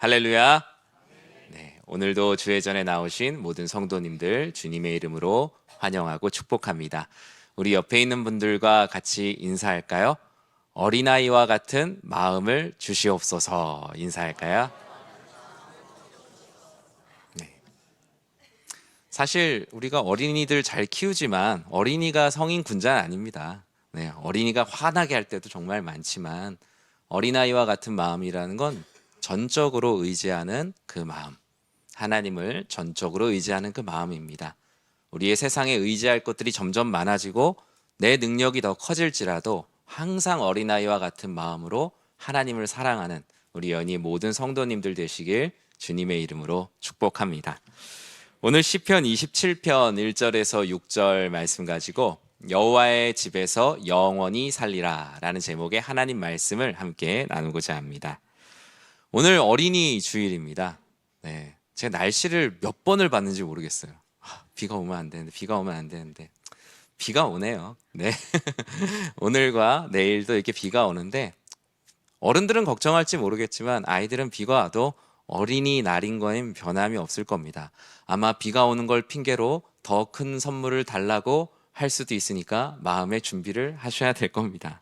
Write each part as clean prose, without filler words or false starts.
할렐루야. 네, 오늘도 주의 전에 나오신 모든 성도님들 주님의 이름으로 환영하고 축복합니다. 우리 옆에 있는 분들과 같이 인사할까요? 어린아이와 같은 마음을 주시옵소서. 인사할까요? 네. 사실 우리가 어린이들 잘 키우지만 어린이가 성인 군자는 아닙니다. 네, 어린이가 화나게 할 때도 정말 많지만 어린아이와 같은 마음이라는 건 전적으로 의지하는 그 마음, 하나님을 전적으로 의지하는 그 마음입니다. 우리의 세상에 의지할 것들이 점점 많아지고 내 능력이 더 커질지라도 항상 어린아이와 같은 마음으로 하나님을 사랑하는 우리 연희 모든 성도님들 되시길 주님의 이름으로 축복합니다. 오늘 시편 27편 1절에서 6절 말씀 가지고 여호와의 집에서 영원히 살리라 라는 제목의 하나님 말씀을 함께 나누고자 합니다. 오늘 어린이 주일입니다. 네, 제가 날씨를 몇 번을 봤는지 모르겠어요. 비가 오면 안 되는데, 비가 오면 안 되는데 비가 오네요. 네. 오늘과 내일도 이렇게 비가 오는데 어른들은 걱정할지 모르겠지만 아이들은 비가 와도 어린이날인 거엔 변함이 없을 겁니다. 아마 비가 오는 걸 핑계로 더 큰 선물을 달라고 할 수도 있으니까 마음의 준비를 하셔야 될 겁니다.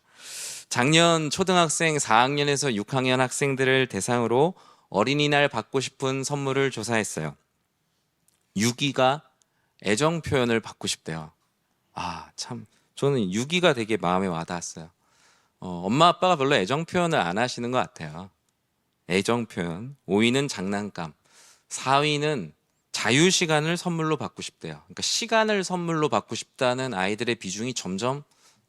작년 초등학생 4학년에서 6학년 학생들을 대상으로 어린이날 받고 싶은 선물을 조사했어요. 6위가 애정 표현을 받고 싶대요. 참 저는 6위가 되게 마음에 와닿았어요. 엄마 아빠가 별로 애정 표현을 안 하시는 것 같아요. 애정 표현. 5위는 장난감. 4위는 자유 시간을 선물로 받고 싶대요. 그러니까 시간을 선물로 받고 싶다는 아이들의 비중이 점점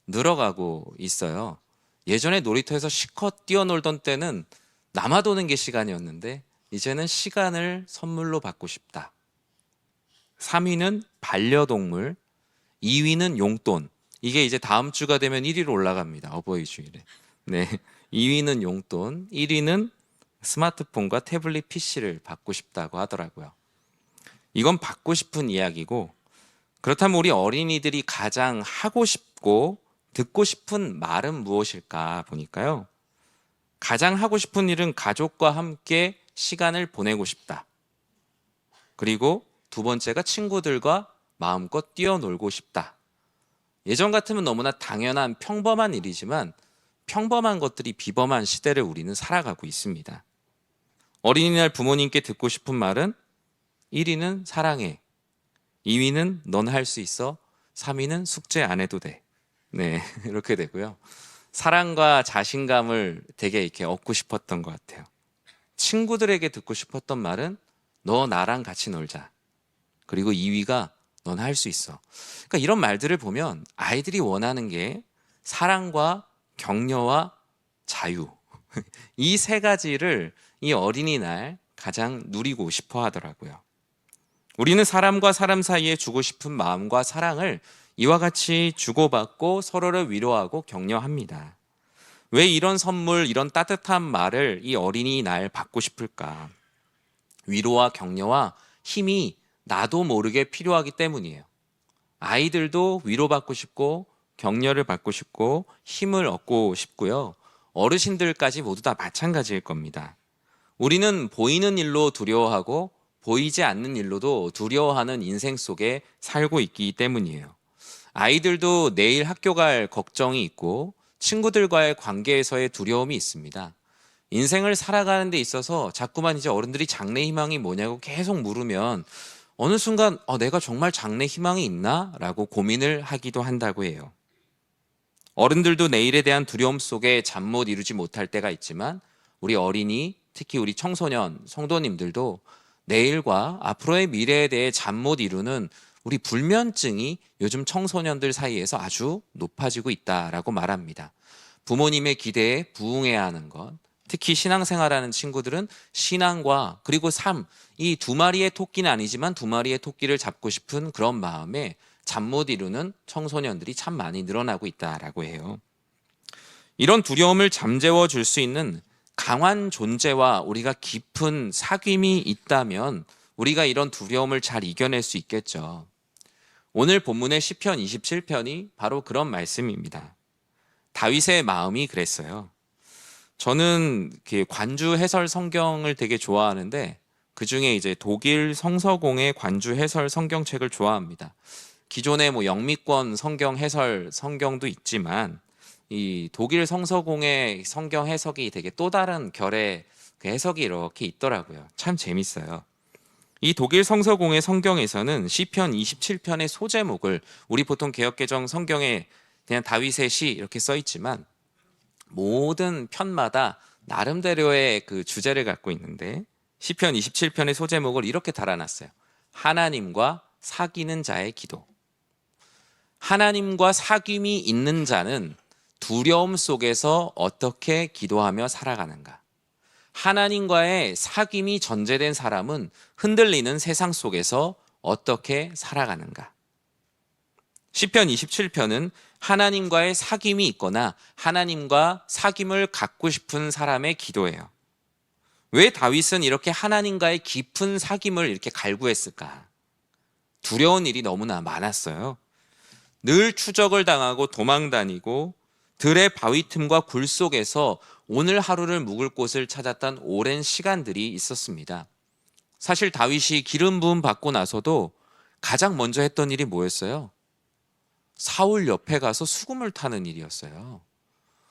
늘어가고 있어요. 예전에 놀이터에서 실컷 뛰어놀던 때는 남아도는 게 시간이었는데 이제는 시간을 선물로 받고 싶다. 3위는 반려동물, 2위는 용돈. 이게 이제 다음 주가 되면 1위로 올라갑니다. 어버이 주일에. 네. 2위는 용돈, 1위는 스마트폰과 태블릿 PC를 받고 싶다고 하더라고요. 이건 받고 싶은 이야기고, 그렇다면 우리 어린이들이 가장 하고 싶고 듣고 싶은 말은 무엇일까 보니까요. 가장 하고 싶은 일은 가족과 함께 시간을 보내고 싶다. 그리고 두 번째가 친구들과 마음껏 뛰어놀고 싶다. 예전 같으면 너무나 당연한 평범한 일이지만 평범한 것들이 비범한 시대를 우리는 살아가고 있습니다. 어린이날 부모님께 듣고 싶은 말은 1위는 사랑해, 2위는 넌 할 수 있어, 3위는 숙제 안 해도 돼. 네, 이렇게 되고요. 사랑과 자신감을 되게 이렇게 얻고 싶었던 것 같아요. 친구들에게 듣고 싶었던 말은 너 나랑 같이 놀자. 그리고 2위가 넌 할 수 있어. 그러니까 이런 말들을 보면 아이들이 원하는 게 사랑과 격려와 자유. 이 세 가지를 이 어린이날 가장 누리고 싶어 하더라고요. 우리는 사람과 사람 사이에 주고 싶은 마음과 사랑을 이와 같이 주고받고 서로를 위로하고 격려합니다. 왜 이런 선물, 이런 따뜻한 말을 이 어린이날 받고 싶을까? 위로와 격려와 힘이 나도 모르게 필요하기 때문이에요. 아이들도 위로받고 싶고 격려를 받고 싶고 힘을 얻고 싶고요. 어르신들까지 모두 다 마찬가지일 겁니다. 우리는 보이는 일로 두려워하고 보이지 않는 일로도 두려워하는 인생 속에 살고 있기 때문이에요. 아이들도 내일 학교 갈 걱정이 있고 친구들과의 관계에서의 두려움이 있습니다. 인생을 살아가는 데 있어서 자꾸만 이제 어른들이 장래 희망이 뭐냐고 계속 물으면 어느 순간 내가 정말 장래 희망이 있나? 라고 고민을 하기도 한다고 해요. 어른들도 내일에 대한 두려움 속에 잠 못 이루지 못할 때가 있지만 우리 어린이, 특히 우리 청소년, 성도님들도 내일과 앞으로의 미래에 대해 잠 못 이루는 우리 불면증이 요즘 청소년들 사이에서 아주 높아지고 있다라고 말합니다. 부모님의 기대에 부응해야 하는 것, 특히 신앙생활하는 친구들은 신앙과 그리고 삶, 이 두 마리의 토끼는 아니지만 두 마리의 토끼를 잡고 싶은 그런 마음에 잠 못 이루는 청소년들이 참 많이 늘어나고 있다라고 해요. 이런 두려움을 잠재워 줄 수 있는 강한 존재와 우리가 깊은 사귐이 있다면 우리가 이런 두려움을 잘 이겨낼 수 있겠죠. 오늘 본문의 시편 27편이 바로 그런 말씀입니다. 다윗의 마음이 그랬어요. 저는 이렇게 관주 해설 성경을 되게 좋아하는데 그 중에 이제 독일 성서공의 관주 해설 성경책을 좋아합니다. 기존의 뭐 영미권 성경 해설 성경도 있지만 이 독일 성서공의 성경 해석이 되게 또 다른 결의 그 해석이 이렇게 있더라고요. 참 재밌어요. 이 독일 성서공의 성경에서는 시편 27편의 소제목을 우리 보통 개역개정 성경에 그냥 다윗의 시 이렇게 써 있지만 모든 편마다 나름대로의 그 주제를 갖고 있는데 시편 27편의 소제목을 이렇게 달아놨어요. 하나님과 사귀는 자의 기도. 하나님과 사귐이 있는 자는 두려움 속에서 어떻게 기도하며 살아가는가? 하나님과의 사귐이 전제된 사람은 흔들리는 세상 속에서 어떻게 살아가는가? 시편 27편은 하나님과의 사귐이 있거나 하나님과 사귐을 갖고 싶은 사람의 기도예요. 왜 다윗은 이렇게 하나님과의 깊은 사귐을 이렇게 갈구했을까? 두려운 일이 너무나 많았어요. 늘 추적을 당하고 도망다니고 들의 바위 틈과 굴 속에서 오늘 하루를 묵을 곳을 찾았던 오랜 시간들이 있었습니다. 사실 다윗이 기름 부음 받고 나서도 가장 먼저 했던 일이 뭐였어요? 사울 옆에 가서 수금을 타는 일이었어요.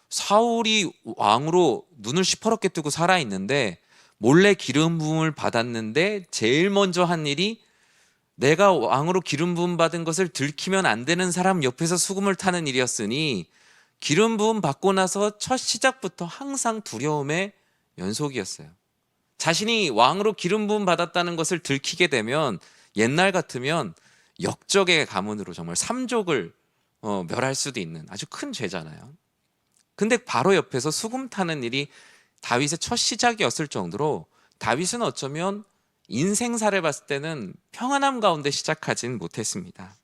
사울이 왕으로 눈을 시퍼렇게 뜨고 살아있는데 몰래 기름 부음을 받았는데 제일 먼저 한 일이 내가 왕으로 기름 부음 받은 것을 들키면 안 되는 사람 옆에서 수금을 타는 일이었으니 기름 부음 받고 나서 첫 시작부터 항상 두려움의 연속이었어요. 자신이 왕으로 기름 부음 받았다는 것을 들키게 되면 옛날 같으면 역적의 가문으로 정말 삼족을 멸할 수도 있는 아주 큰 죄잖아요. 근데 바로 옆에서 수금 타는 일이 다윗의 첫 시작이었을 정도로 다윗은 어쩌면 인생사를 봤을 때는 평안함 가운데 시작하진 못했습니다.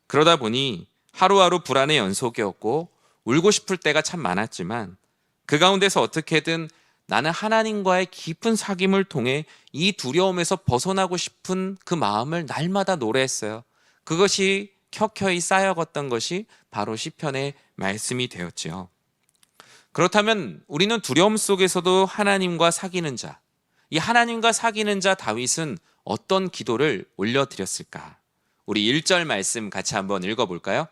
그러다 보니 하루하루 불안의 연속이었고 울고 싶을 때가 참 많았지만 그 가운데서 어떻게든 나는 하나님과의 깊은 사귐을 통해 이 두려움에서 벗어나고 싶은 그 마음을 날마다 노래했어요. 그것이 켜켜이 쌓여갔던 것이 바로 시편의 말씀이 되었지요. 그렇다면 우리는 두려움 속에서도 하나님과 사귀는 자, 이 하나님과 사귀는 자 다윗은 어떤 기도를 올려드렸을까? 우리 1절 말씀 같이 한번 읽어볼까요?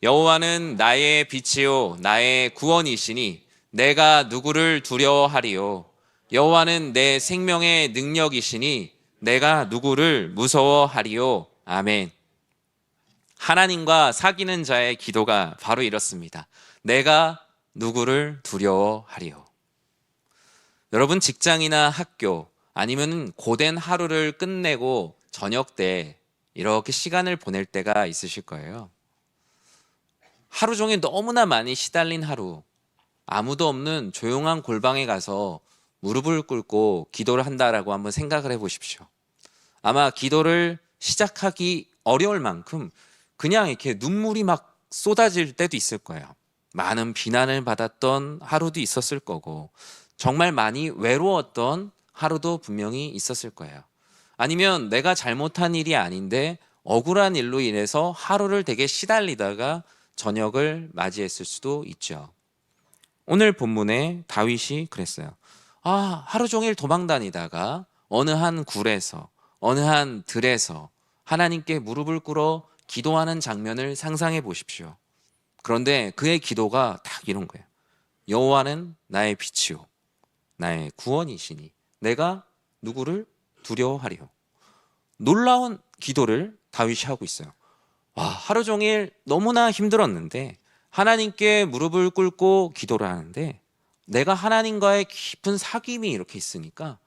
여호와는 나의 빛이요 나의 구원이시니 내가 누구를 두려워하리요? 여호와는 내 생명의 능력이시니 내가 누구를 무서워하리요? 아멘. 하나님과 사귀는 자의 기도가 바로 이렇습니다. 내가 누구를 두려워하리요? 여러분 직장이나 학교 아니면 고된 하루를 끝내고 저녁 때 이렇게 시간을 보낼 때가 있으실 거예요. 하루 종일 너무나 많이 시달린 하루, 아무도 없는 조용한 골방에 가서 무릎을 꿇고 기도를 한다라고 한번 생각을 해보십시오. 아마 기도를 시작하기 어려울 만큼 그냥 이렇게 눈물이 막 쏟아질 때도 있을 거예요. 많은 비난을 받았던 하루도 있었을 거고 정말 많이 외로웠던 하루도 분명히 있었을 거예요. 아니면 내가 잘못한 일이 아닌데 억울한 일로 인해서 하루를 되게 시달리다가 저녁을 맞이했을 수도 있죠. 오늘 본문에 다윗이 그랬어요. 하루 종일 도망다니다가 어느 한 굴에서 어느 한 들에서 하나님께 무릎을 꿇어 기도하는 장면을 상상해 보십시오. 그런데 그의 기도가 딱 이런 거예요. 여호와는 나의 빛이요 나의 구원이시니 내가 누구를 두려워하리요? 놀라운 기도를 다윗이 하고 있어요. 하루 종일 너무나 힘들었는데 하나님께 무릎을 꿇고 기도를 하는데 내가 하나님과의 깊은 사귐이 이렇게 있으니까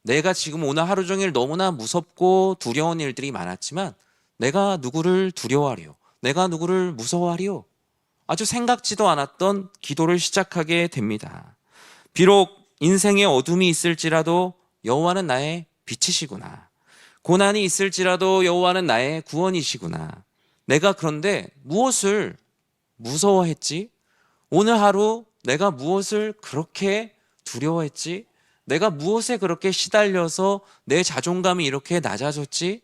내가 지금 오늘 하루 종일 너무나 무섭고 두려운 일들이 많았지만 내가 누구를 두려워하리요? 내가 누구를 무서워하리요? 아주 생각지도 않았던 기도를 시작하게 됩니다. 비록 인생에 어둠이 있을지라도 여호와는 나의 빛이시구나. 고난이 있을지라도 여호와는 나의 구원이시구나. 내가 그런데 무엇을 무서워했지? 오늘 하루 내가 무엇을 그렇게 두려워했지? 내가 무엇에 그렇게 시달려서 내 자존감이 이렇게 낮아졌지?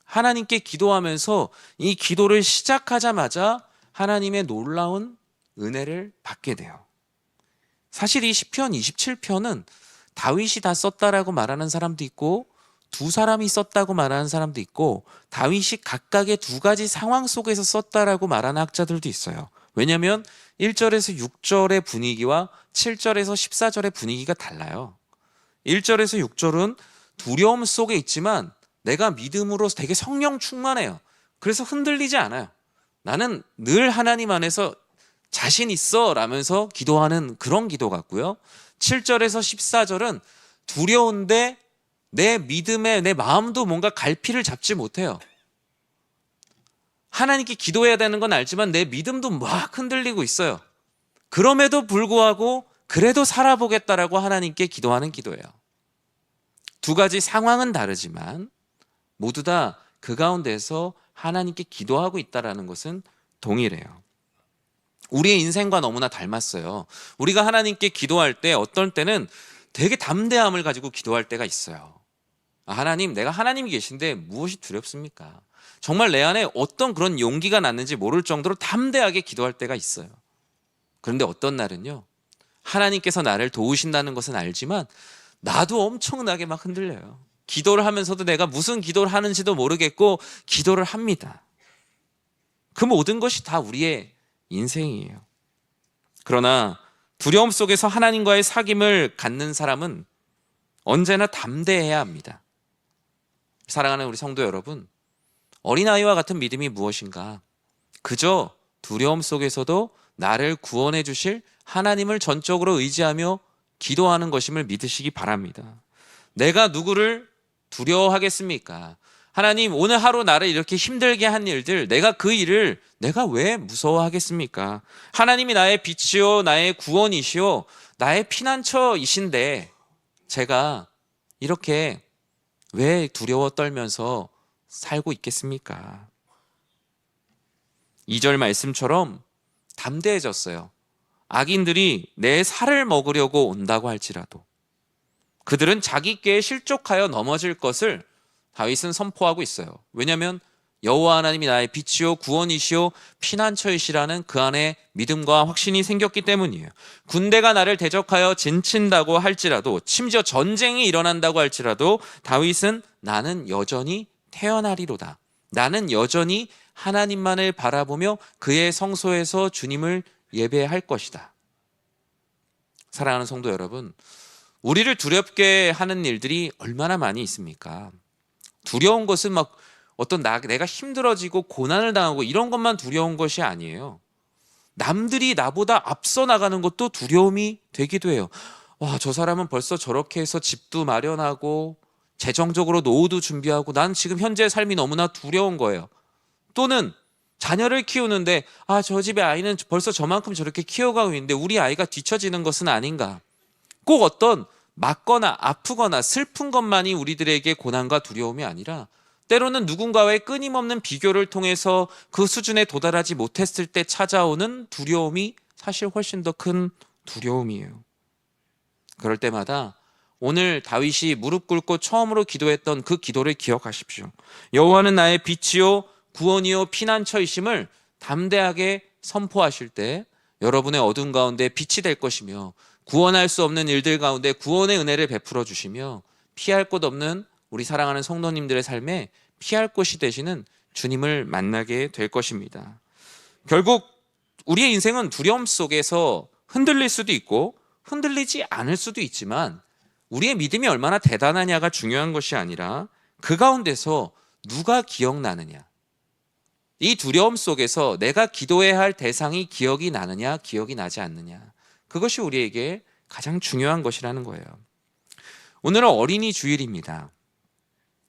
하나님께 기도하면서 이 기도를 시작하자마자 하나님의 놀라운 은혜를 받게 돼요. 사실 이 시편 27편은 다윗이 다 썼다라고 말하는 사람도 있고 두 사람이 썼다고 말하는 사람도 있고 다윗이 각각의 두 가지 상황 속에서 썼다라고 말하는 학자들도 있어요. 왜냐하면 1절에서 6절의 분위기와 7절에서 14절의 분위기가 달라요. 1절에서 6절은 두려움 속에 있지만 내가 믿음으로 되게 성령 충만해요. 그래서 흔들리지 않아요. 나는 늘 하나님 안에서 자신 있어 라면서 기도하는 그런 기도 같고요. 7절에서 14절은 두려운데 내 믿음에 내 마음도 뭔가 갈피를 잡지 못해요. 하나님께 기도해야 되는 건 알지만 내 믿음도 막 흔들리고 있어요. 그럼에도 불구하고 그래도 살아보겠다라고 하나님께 기도하는 기도예요. 두 가지 상황은 다르지만 모두 다 그 가운데서 하나님께 기도하고 있다는 것은 동일해요. 우리의 인생과 너무나 닮았어요. 우리가 하나님께 기도할 때 어떤 때는 되게 담대함을 가지고 기도할 때가 있어요. 하나님, 내가 하나님이 계신데 무엇이 두렵습니까? 정말 내 안에 어떤 그런 용기가 났는지 모를 정도로 담대하게 기도할 때가 있어요. 그런데 어떤 날은요, 하나님께서 나를 도우신다는 것은 알지만 나도 엄청나게 막 흔들려요. 기도를 하면서도 내가 무슨 기도를 하는지도 모르겠고 기도를 합니다. 그 모든 것이 다 우리의 인생이에요. 그러나 두려움 속에서 하나님과의 사귐을 갖는 사람은 언제나 담대해야 합니다. 사랑하는 우리 성도 여러분, 어린아이와 같은 믿음이 무엇인가? 그저 두려움 속에서도 나를 구원해 주실 하나님을 전적으로 의지하며 기도하는 것임을 믿으시기 바랍니다. 내가 누구를 두려워하겠습니까? 하나님, 오늘 하루 나를 이렇게 힘들게 한 일들, 내가 그 일을 내가 왜 무서워하겠습니까? 하나님이 나의 빛이요, 나의 구원이시요, 나의 피난처이신데 제가 이렇게 왜 두려워 떨면서 살고 있겠습니까? 2절 말씀처럼 담대해졌어요. 악인들이 내 살을 먹으려고 온다고 할지라도 그들은 자기 꾀에 실족하여 넘어질 것을 다윗은 선포하고 있어요. 왜냐하면 여호와 하나님이 나의 빛이요 구원이시요 피난처이시라는 그 안에 믿음과 확신이 생겼기 때문이에요. 군대가 나를 대적하여 진친다고 할지라도, 심지어 전쟁이 일어난다고 할지라도 다윗은 나는 여전히 태어나리로다. 나는 여전히 하나님만을 바라보며 그의 성소에서 주님을 예배할 것이다. 사랑하는 성도 여러분, 우리를 두렵게 하는 일들이 얼마나 많이 있습니까? 두려운 것은 막 어떤 내가 힘들어지고 고난을 당하고 이런 것만 두려운 것이 아니에요. 남들이 나보다 앞서 나가는 것도 두려움이 되기도 해요. 와, 저 사람은 벌써 저렇게 해서 집도 마련하고 재정적으로 노후도 준비하고 난 지금 현재의 삶이 너무나 두려운 거예요. 또는 자녀를 키우는데 저 집의 아이는 벌써 저만큼 저렇게 키워가고 있는데 우리 아이가 뒤처지는 것은 아닌가. 꼭 어떤 맞거나 아프거나 슬픈 것만이 우리들에게 고난과 두려움이 아니라 때로는 누군가와의 끊임없는 비교를 통해서 그 수준에 도달하지 못했을 때 찾아오는 두려움이 사실 훨씬 더 큰 두려움이에요. 그럴 때마다 오늘 다윗이 무릎 꿇고 처음으로 기도했던 그 기도를 기억하십시오. 여호와는 나의 빛이요 구원이요 피난처이심을 담대하게 선포하실 때 여러분의 어둠 가운데 빛이 될 것이며 구원할 수 없는 일들 가운데 구원의 은혜를 베풀어 주시며 피할 곳 없는 우리 사랑하는 성도님들의 삶에 피할 곳이 되시는 주님을 만나게 될 것입니다. 결국 우리의 인생은 두려움 속에서 흔들릴 수도 있고 흔들리지 않을 수도 있지만 우리의 믿음이 얼마나 대단하냐가 중요한 것이 아니라 그 가운데서 누가 기억나느냐, 이 두려움 속에서 내가 기도해야 할 대상이 기억이 나느냐 기억이 나지 않느냐, 그것이 우리에게 가장 중요한 것이라는 거예요. 오늘은 어린이 주일입니다.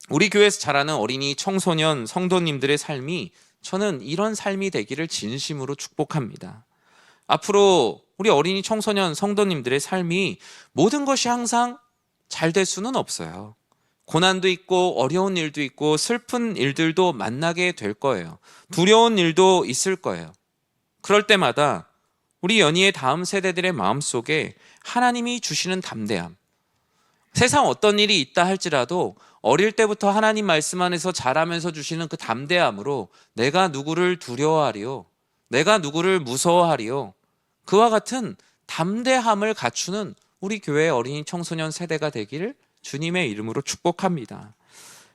우리 교회에서 자라는 어린이, 청소년, 성도님들의 삶이 저는 이런 삶이 되기를 진심으로 축복합니다. 앞으로 우리 어린이, 청소년, 성도님들의 삶이 모든 것이 항상 잘 될 수는 없어요. 고난도 있고 어려운 일도 있고 슬픈 일들도 만나게 될 거예요. 두려운 일도 있을 거예요. 그럴 때마다 우리 연희의 다음 세대들의 마음속에 하나님이 주시는 담대함, 세상 어떤 일이 있다 할지라도 어릴 때부터 하나님 말씀 안에서 자라면서 주시는 그 담대함으로 내가 누구를 두려워하리요, 내가 누구를 무서워하리요, 그와 같은 담대함을 갖추는 우리 교회 어린이 청소년 세대가 되기를 주님의 이름으로 축복합니다.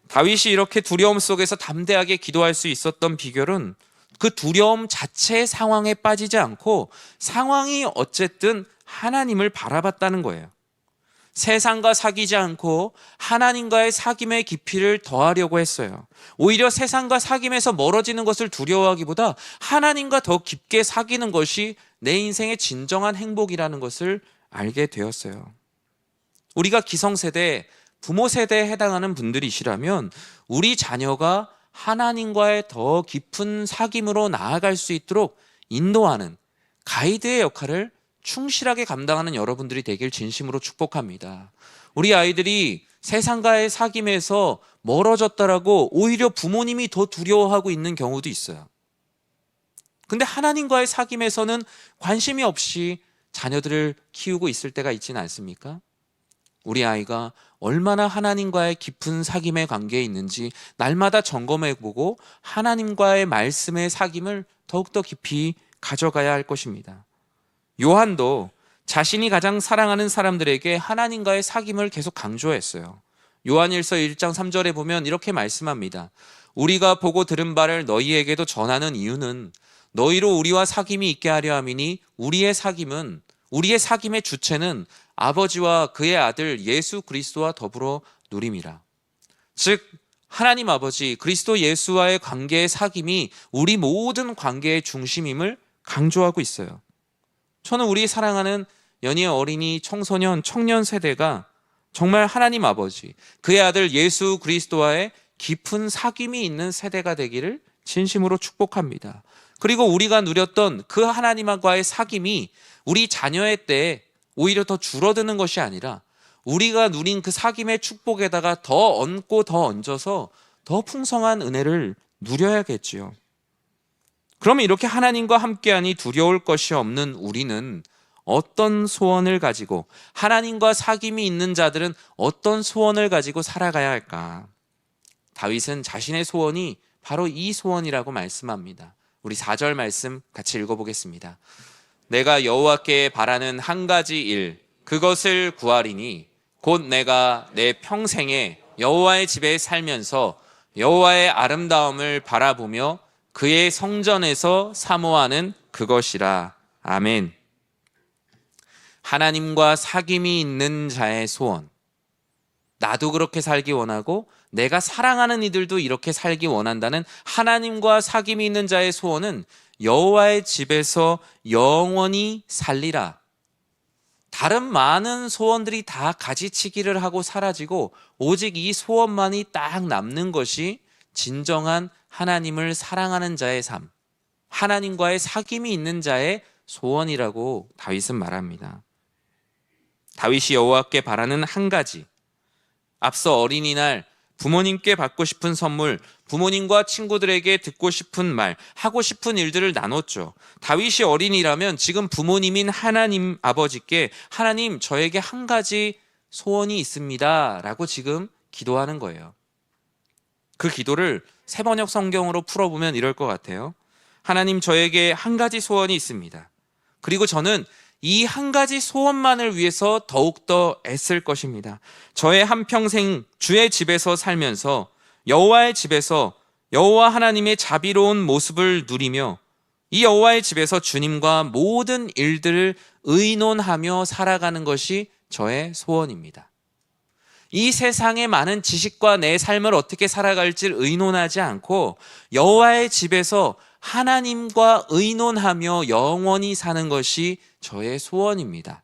다윗이 이렇게 두려움 속에서 담대하게 기도할 수 있었던 비결은 그 두려움 자체의 상황에 빠지지 않고 상황이 어쨌든 하나님을 바라봤다는 거예요. 세상과 사귀지 않고 하나님과의 사귐의 깊이를 더하려고 했어요. 오히려 세상과 사귐에서 멀어지는 것을 두려워하기보다 하나님과 더 깊게 사귀는 것이 내 인생의 진정한 행복이라는 것을 알게 되었어요. 우리가 기성세대, 부모 세대에 해당하는 분들이시라면 우리 자녀가 하나님과의 더 깊은 사귐으로 나아갈 수 있도록 인도하는 가이드의 역할을 충실하게 감당하는 여러분들이 되길 진심으로 축복합니다. 우리 아이들이 세상과의 사귐에서 멀어졌다라고 오히려 부모님이 더 두려워하고 있는 경우도 있어요. 근데 하나님과의 사귐에서는 관심이 없이 자녀들을 키우고 있을 때가 있지는 않습니까? 우리 아이가 얼마나 하나님과의 깊은 사귐의 관계에 있는지 날마다 점검해보고 하나님과의 말씀의 사귐을 더욱더 깊이 가져가야 할 것입니다. 요한도 자신이 가장 사랑하는 사람들에게 하나님과의 사귐을 계속 강조했어요. 요한일서 1장 3절에 보면 이렇게 말씀합니다. 우리가 보고 들은 바를 너희에게도 전하는 이유는 너희로 우리와 사귐이 있게 하려 함이니 우리의 사귐의 주체는 아버지와 그의 아들 예수 그리스도와 더불어 누림이라. 즉 하나님 아버지 그리스도 예수와의 관계의 사귐이 우리 모든 관계의 중심임을 강조하고 있어요. 저는 우리 사랑하는 연희의 어린이, 청소년, 청년 세대가 정말 하나님 아버지, 그의 아들 예수 그리스도와의 깊은 사귐이 있는 세대가 되기를 진심으로 축복합니다. 그리고 우리가 누렸던 그 하나님과의 사귐이 우리 자녀의 때에 오히려 더 줄어드는 것이 아니라 우리가 누린 그 사귐의 축복에다가 더 얹고 더 얹어서 더 풍성한 은혜를 누려야겠지요. 그러면 이렇게 하나님과 함께하니 두려울 것이 없는 우리는 어떤 소원을 가지고, 하나님과 사귐이 있는 자들은 어떤 소원을 가지고 살아가야 할까? 다윗은 자신의 소원이 바로 이 소원이라고 말씀합니다. 우리 4절 말씀 같이 읽어보겠습니다. 내가 여호와께 바라는 한 가지 일, 그것을 구하리니 곧 내가 내 평생에 여호와의 집에 살면서 여호와의 아름다움을 바라보며 그의 성전에서 사모하는 그것이라. 아멘. 하나님과 사귐이 있는 자의 소원, 나도 그렇게 살기 원하고 내가 사랑하는 이들도 이렇게 살기 원한다는 하나님과 사귐이 있는 자의 소원은 여호와의 집에서 영원히 살리라. 다른 많은 소원들이 다 가지치기를 하고 사라지고 오직 이 소원만이 딱 남는 것이 진정한 하나님을 사랑하는 자의 삶, 하나님과의 사귐이 있는 자의 소원이라고 다윗은 말합니다. 다윗이 여호와께 바라는 한 가지, 앞서 어린이날 부모님께 받고 싶은 선물, 부모님과 친구들에게 듣고 싶은 말, 하고 싶은 일들을 나눴죠. 다윗이 어린이라면 지금 부모님인 하나님 아버지께 하나님 저에게 한 가지 소원이 있습니다 라고 지금 기도하는 거예요. 그 기도를 새번역 성경으로 풀어보면 이럴 것 같아요. 하나님 저에게 한 가지 소원이 있습니다. 그리고 저는 이 한 가지 소원만을 위해서 더욱더 애쓸 것입니다. 저의 한평생 주의 집에서 살면서 여호와의 집에서 여호와 하나님의 자비로운 모습을 누리며 이 여호와의 집에서 주님과 모든 일들을 의논하며 살아가는 것이 저의 소원입니다. 이 세상의 많은 지식과 내 삶을 어떻게 살아갈지를 의논하지 않고 여호와의 집에서 하나님과 의논하며 영원히 사는 것이 저의 소원입니다.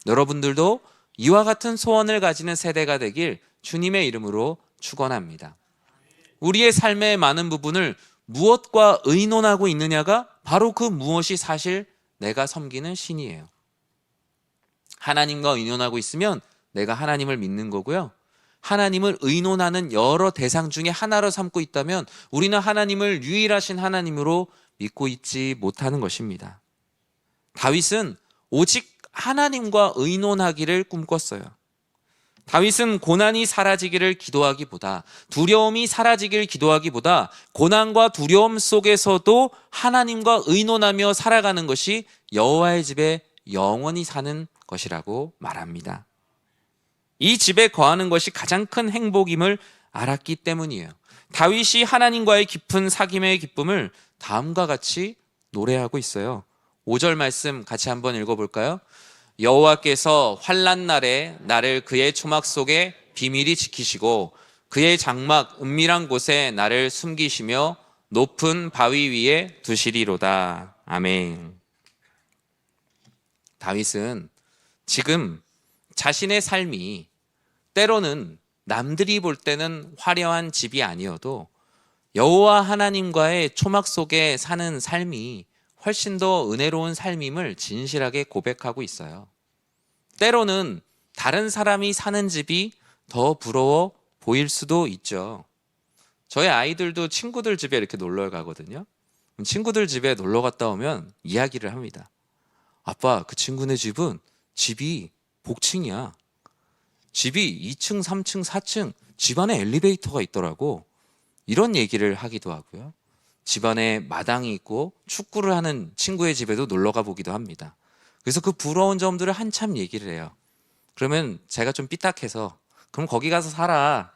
여러분들도 이와 같은 소원을 가지는 세대가 되길 주님의 이름으로 축원합니다. 우리의 삶의 많은 부분을 무엇과 의논하고 있느냐가 바로 그 무엇이 사실 내가 섬기는 신이에요. 하나님과 의논하고 있으면 내가 하나님을 믿는 거고요. 하나님을 의논하는 여러 대상 중에 하나로 삼고 있다면 우리는 하나님을 유일하신 하나님으로 믿고 있지 못하는 것입니다. 다윗은 오직 하나님과 의논하기를 꿈꿨어요. 다윗은 고난이 사라지기를 기도하기보다, 두려움이 사라지기를 기도하기보다 고난과 두려움 속에서도 하나님과 의논하며 살아가는 것이 여호와의 집에 영원히 사는 것이라고 말합니다. 이 집에 거하는 것이 가장 큰 행복임을 알았기 때문이에요. 다윗이 하나님과의 깊은 사귐의 기쁨을 다음과 같이 노래하고 있어요. 5절 말씀 같이 한번 읽어볼까요? 여호와께서 환난 날에 나를 그의 초막 속에 비밀히 지키시고 그의 장막 은밀한 곳에 나를 숨기시며 높은 바위 위에 두시리로다. 아멘. 다윗은 지금 자신의 삶이 때로는 남들이 볼 때는 화려한 집이 아니어도 여호와 하나님과의 초막 속에 사는 삶이 훨씬 더 은혜로운 삶임을 진실하게 고백하고 있어요. 때로는 다른 사람이 사는 집이 더 부러워 보일 수도 있죠. 저희 아이들도 친구들 집에 이렇게 놀러 가거든요. 친구들 집에 놀러 갔다 오면 이야기를 합니다. 아빠, 그 친구네 집은 집이 복층이야. 집이 2층, 3층, 4층, 집안에 엘리베이터가 있더라고. 이런 얘기를 하기도 하고요. 집안에 마당이 있고 축구를 하는 친구의 집에도 놀러 가보기도 합니다. 그래서 그 부러운 점들을 한참 얘기를 해요. 그러면 제가 좀 삐딱해서 그럼 거기 가서 살아.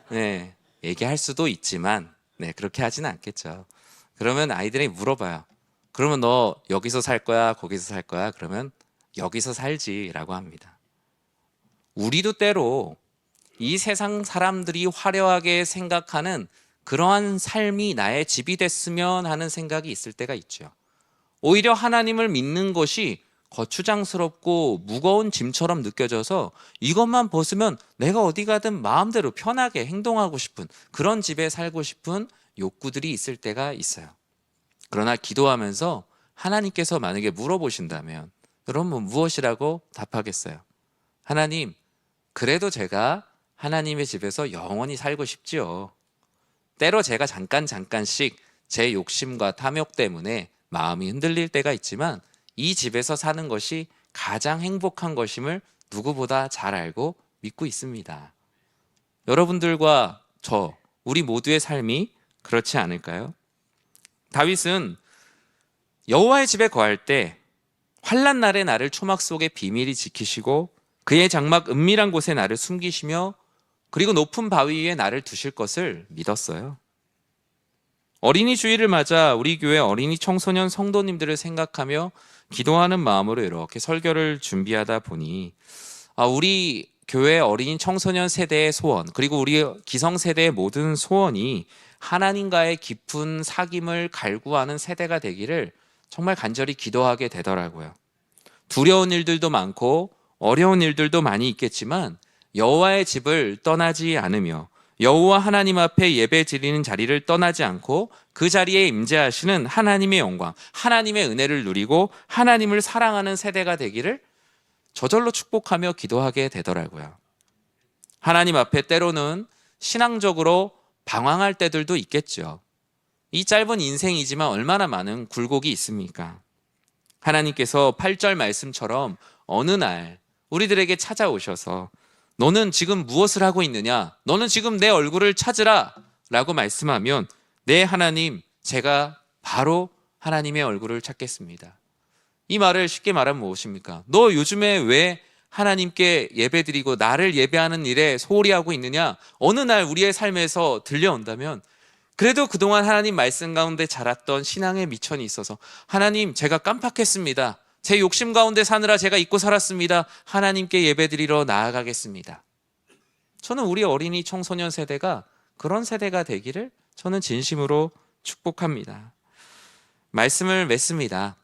네, 얘기할 수도 있지만 그렇게 하지는 않겠죠. 그러면 아이들이 물어봐요. 그러면 너 여기서 살 거야? 거기서 살 거야? 그러면 여기서 살지라고 합니다. 우리도 때로 이 세상 사람들이 화려하게 생각하는 그러한 삶이 나의 집이 됐으면 하는 생각이 있을 때가 있죠. 오히려 하나님을 믿는 것이 거추장스럽고 무거운 짐처럼 느껴져서 이것만 벗으면 내가 어디 가든 마음대로 편하게 행동하고 싶은 그런 집에 살고 싶은 욕구들이 있을 때가 있어요. 그러나 기도하면서 하나님께서 만약에 물어보신다면 여러분 무엇이라고 답하겠어요? 하나님, 그래도 제가 하나님의 집에서 영원히 살고 싶지요. 때로 제가 잠깐씩 제 욕심과 탐욕 때문에 마음이 흔들릴 때가 있지만 이 집에서 사는 것이 가장 행복한 것임을 누구보다 잘 알고 믿고 있습니다. 여러분들과 우리 모두의 삶이 그렇지 않을까요? 다윗은 여호와의 집에 거할 때 환난 날에 나를 초막 속에 비밀히 지키시고 그의 장막 은밀한 곳에 나를 숨기시며 그리고 높은 바위 위에 나를 두실 것을 믿었어요. 어린이 주일을 맞아 우리 교회 어린이 청소년 성도님들을 생각하며 기도하는 마음으로 이렇게 설교를 준비하다 보니 우리 교회 어린이 청소년 세대의 소원, 그리고 우리 기성세대의 모든 소원이 하나님과의 깊은 사귐을 갈구하는 세대가 되기를 정말 간절히 기도하게 되더라고요. 두려운 일들도 많고 어려운 일들도 많이 있겠지만 여호와의 집을 떠나지 않으며 여호와 하나님 앞에 예배 드리는 자리를 떠나지 않고 그 자리에 임재하시는 하나님의 영광, 하나님의 은혜를 누리고 하나님을 사랑하는 세대가 되기를 저절로 축복하며 기도하게 되더라고요. 하나님 앞에 때로는 신앙적으로 방황할 때들도 있겠죠. 이 짧은 인생이지만 얼마나 많은 굴곡이 있습니까? 하나님께서 8절 말씀처럼 어느 날 우리들에게 찾아오셔서 너는 지금 무엇을 하고 있느냐? 너는 지금 내 얼굴을 찾으라 라고 말씀하면 네 하나님, 제가 바로 하나님의 얼굴을 찾겠습니다. 이 말을 쉽게 말하면 무엇입니까? 너 요즘에 왜 하나님께 예배드리고 나를 예배하는 일에 소홀히 하고 있느냐? 어느 날 우리의 삶에서 들려온다면 그래도 그동안 하나님 말씀 가운데 자랐던 신앙의 미천이 있어서 하나님, 제가 깜빡했습니다. 제 욕심 가운데 사느라 제가 잊고 살았습니다. 하나님께 예배드리러 나아가겠습니다. 저는 우리 어린이 청소년 세대가 그런 세대가 되기를 저는 진심으로 축복합니다. 말씀을 맺습니다.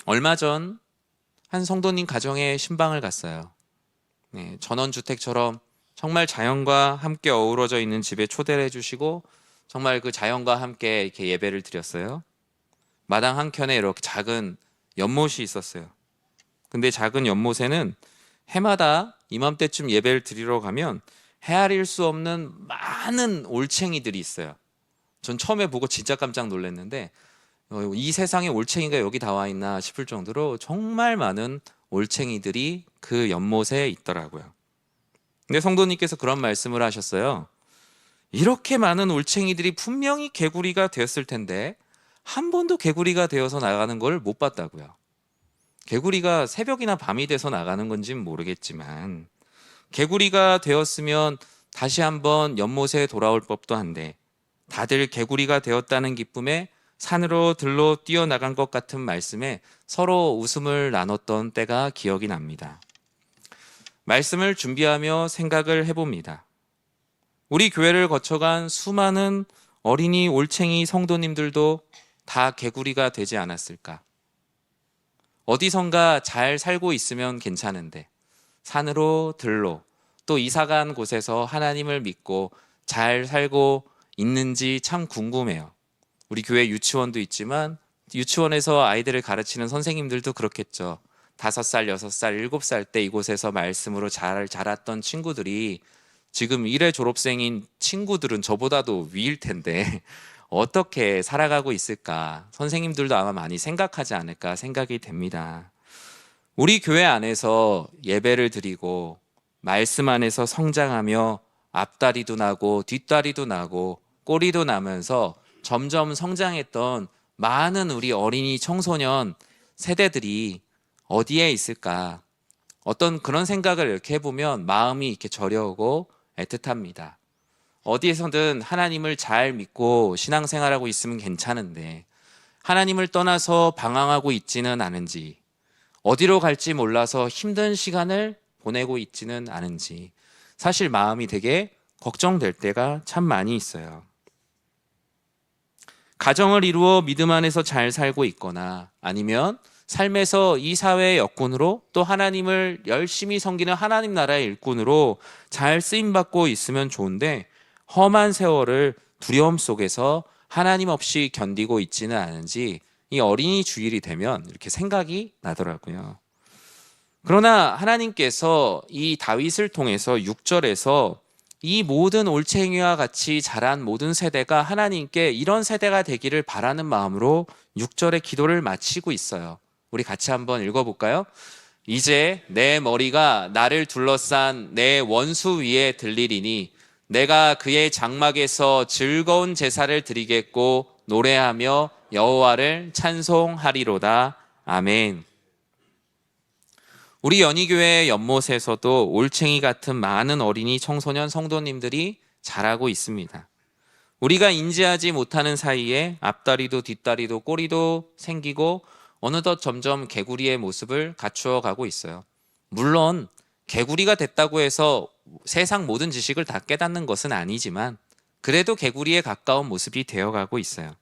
얼마 전 한 성도님 가정에 신방을 갔어요. 전원주택처럼 정말 자연과 함께 어우러져 있는 집에 초대를 해주시고 정말 그 자연과 함께 이렇게 예배를 드렸어요. 마당 한켠에 이렇게 작은 연못이 있었어요. 근데 작은 연못에는 해마다 이맘때쯤 예배를 드리러 가면 헤아릴 수 없는 많은 올챙이들이 있어요. 전 처음에 보고 진짜 깜짝 놀랐는데 이 세상에 올챙이가 여기 다 와 있나 싶을 정도로 정말 많은 올챙이들이 그 연못에 있더라고요. 근데 성도님께서 그런 말씀을 하셨어요. 이렇게 많은 올챙이들이 분명히 개구리가 되었을 텐데 한 번도 개구리가 되어서 나가는 걸 못 봤다고요. 개구리가 새벽이나 밤이 돼서 나가는 건지는 모르겠지만 개구리가 되었으면 다시 한번 연못에 돌아올 법도 한데 다들 개구리가 되었다는 기쁨에 산으로 들로 뛰어나간 것 같은 말씀에 서로 웃음을 나눴던 때가 기억이 납니다. 말씀을 준비하며 생각을 해봅니다. 우리 교회를 거쳐간 수많은 어린이 올챙이 성도님들도 다 개구리가 되지 않았을까? 어디선가 잘 살고 있으면 괜찮은데 산으로 들로 또 이사간 곳에서 하나님을 믿고 잘 살고 있는지 참 궁금해요. 우리 교회 유치원도 있지만 유치원에서 아이들을 가르치는 선생님들도 그렇겠죠. 5살, 6살, 7살 때 이곳에서 말씀으로 잘 자랐던 친구들이 지금 1회 졸업생인 친구들은 저보다도 위일 텐데 어떻게 살아가고 있을까? 선생님들도 아마 많이 생각하지 않을까 생각이 됩니다. 우리 교회 안에서 예배를 드리고 말씀 안에서 성장하며 앞다리도 나고 뒷다리도 나고 꼬리도 나면서 점점 성장했던 많은 우리 어린이 청소년 세대들이 어디에 있을까? 어떤 그런 생각을 이렇게 해보면 마음이 이렇게 저려오고 애틋합니다. 어디에서든 하나님을 잘 믿고 신앙생활하고 있으면 괜찮은데 하나님을 떠나서 방황하고 있지는 않은지, 어디로 갈지 몰라서 힘든 시간을 보내고 있지는 않은지 사실 마음이 되게 걱정될 때가 참 많이 있어요. 가정을 이루어 믿음 안에서 잘 살고 있거나 아니면 삶에서 이 사회의 여군으로 또 하나님을 열심히 섬기는 하나님 나라의 일꾼으로 잘 쓰임받고 있으면 좋은데 험한 세월을 두려움 속에서 하나님 없이 견디고 있지는 않은지 이 어린이 주일이 되면 이렇게 생각이 나더라고요. 그러나 하나님께서 이 다윗을 통해서 6절에서 이 모든 올챙이와 같이 자란 모든 세대가 하나님께 이런 세대가 되기를 바라는 마음으로 6절의 기도를 마치고 있어요. 우리 같이 한번 읽어볼까요? 이제 내 머리가 나를 둘러싼 내 원수 위에 들리리니 내가 그의 장막에서 즐거운 제사를 드리겠고 노래하며 여호와를 찬송하리로다. 아멘. 우리 연희교회 연못에서도 올챙이 같은 많은 어린이 청소년 성도님들이 자라고 있습니다. 우리가 인지하지 못하는 사이에 앞다리도 뒷다리도 꼬리도 생기고 어느덧 점점 개구리의 모습을 갖추어 가고 있어요. 물론 개구리가 됐다고 해서 세상 모든 지식을 다 깨닫는 것은 아니지만 그래도 개구리에 가까운 모습이 되어가고 있어요.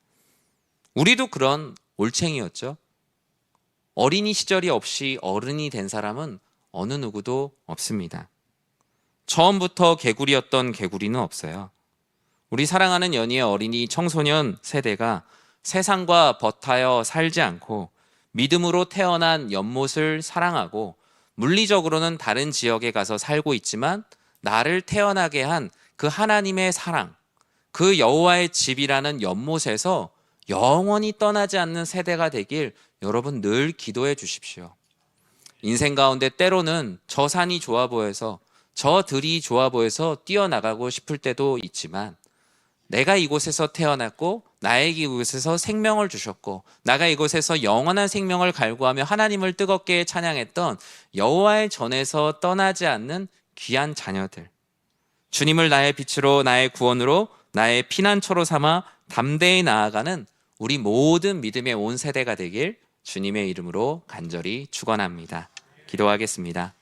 우리도 그런 올챙이였죠. 어린이 시절이 없이 어른이 된 사람은 어느 누구도 없습니다. 처음부터 개구리였던 개구리는 없어요. 우리 사랑하는 연희의 어린이 청소년 세대가 세상과 버타여 살지 않고 믿음으로 태어난 연못을 사랑하고 물리적으로는 다른 지역에 가서 살고 있지만 나를 태어나게 한 그 하나님의 사랑, 그 여호와의 집이라는 연못에서 영원히 떠나지 않는 세대가 되길 여러분 늘 기도해 주십시오. 인생 가운데 때로는 저 산이 좋아 보여서 저 들이 좋아 보여서 뛰어나가고 싶을 때도 있지만 내가 이곳에서 태어났고 나에게 이곳에서 생명을 주셨고 나가 이곳에서 영원한 생명을 갈구하며 하나님을 뜨겁게 찬양했던 여호와의 전에서 떠나지 않는 귀한 자녀들, 주님을 나의 빛으로 나의 구원으로 나의 피난처로 삼아 담대히 나아가는 우리 모든 믿음의 온 세대가 되길 주님의 이름으로 간절히 축원합니다. 기도하겠습니다.